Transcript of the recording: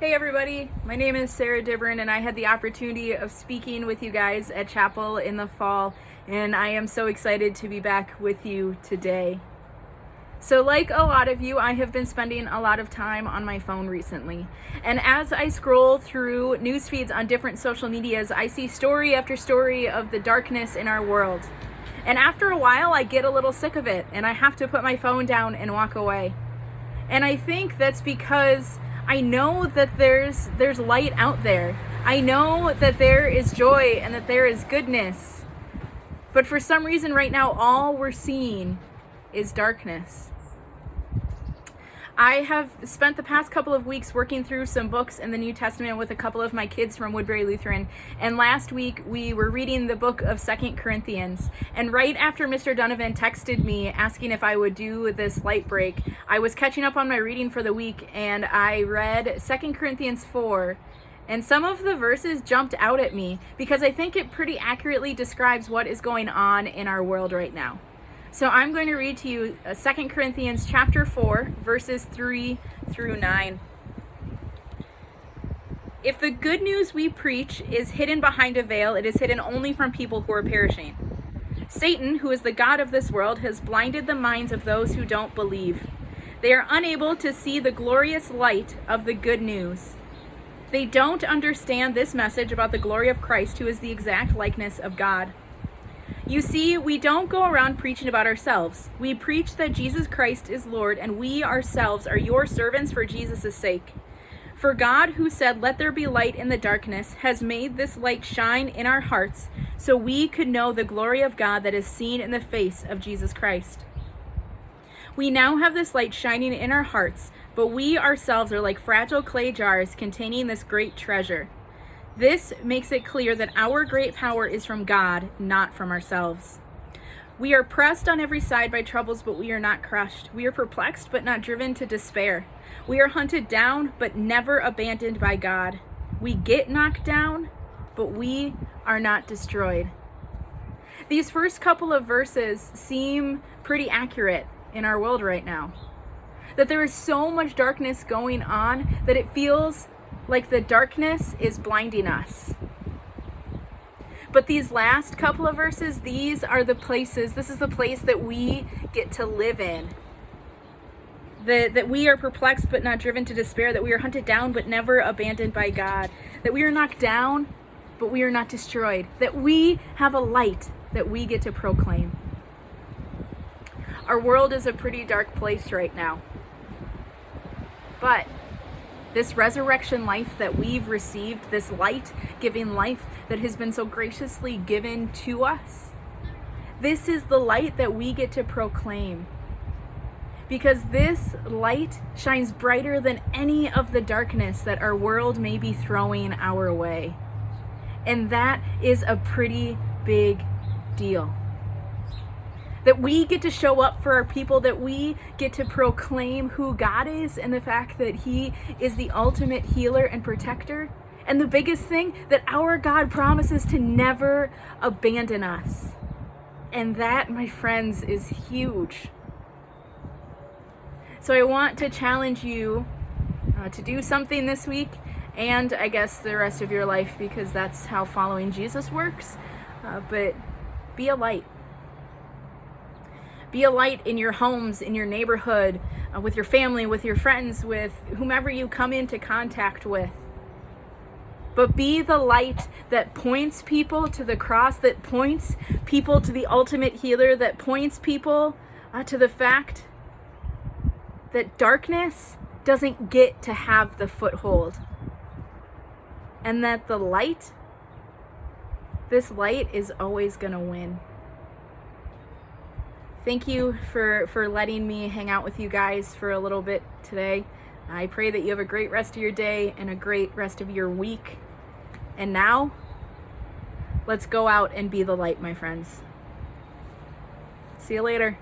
Hey everybody, my name is Sarah Dibbern and I had the opportunity of speaking with you guys at chapel in the fall, and I am so excited to be back with you today. So like a lot of you, I have been spending a lot of time on my phone recently. And as I scroll through news feeds on different social medias, I see story after story of the darkness in our world. And after a while, I get a little sick of it and I have to put my phone down and walk away. And I think that's because I know that there's light out there. I know that there is joy and that there is goodness. But for some reason right now, all we're seeing is darkness. I have spent the past couple of weeks working through some books in the New Testament with a couple of my kids from Woodbury Lutheran. And last week we were reading the book of 2 Corinthians. And right after Mr. Donovan texted me asking if I would do this light break, I was catching up on my reading for the week and I read 2 Corinthians 4. And some of the verses jumped out at me because I think it pretty accurately describes what is going on in our world right now. So I'm going to read to you 2 Corinthians chapter 4, verses 3 through 9. If the good news we preach is hidden behind a veil, it is hidden only from people who are perishing. Satan, who is the god of this world, has blinded the minds of those who don't believe. They are unable to see the glorious light of the good news. They don't understand this message about the glory of Christ, who is the exact likeness of God. You see, we don't go around preaching about ourselves. We preach that Jesus Christ is Lord, and we ourselves are your servants for Jesus' sake. For God, who said, "Let there be light in the darkness," has made this light shine in our hearts so we could know the glory of God that is seen in the face of Jesus Christ. We now have this light shining in our hearts, but we ourselves are like fragile clay jars containing this great treasure. This makes it clear that our great power is from God, not from ourselves. We are pressed on every side by troubles, but we are not crushed. We are perplexed, but not driven to despair. We are hunted down, but never abandoned by God. We get knocked down, but we are not destroyed. These first couple of verses seem pretty accurate in our world right now. That there is so much darkness going on that it feels like the darkness is blinding us. But these last couple of verses, these are the places, this is the place that we get to live in. That we are perplexed but not driven to despair, that we are hunted down but never abandoned by God, that we are knocked down but we are not destroyed, that we have a light that we get to proclaim. Our world is a pretty dark place right now. But this resurrection life that we've received, this light-giving life that has been so graciously given to us, this is the light that we get to proclaim. Because this light shines brighter than any of the darkness that our world may be throwing our way. And that is a pretty big deal. That we get to show up for our people, that we get to proclaim who God is and the fact that He is the ultimate healer and protector. And the biggest thing, that our God promises to never abandon us. And that, my friends, is huge. So I want to challenge you to do something this week, and I guess the rest of your life, because that's how following Jesus works. But be a light. Be a light in your homes, in your neighborhood, with your family, with your friends, with whomever you come into contact with. But be the light that points people to the cross, that points people to the ultimate healer, that points people to the fact that darkness doesn't get to have the foothold. And that the light, this light is always going to win. Thank you for letting me hang out with you guys for a little bit today. I pray that you have a great rest of your day and a great rest of your week. And now, let's go out and be the light, my friends. See you later.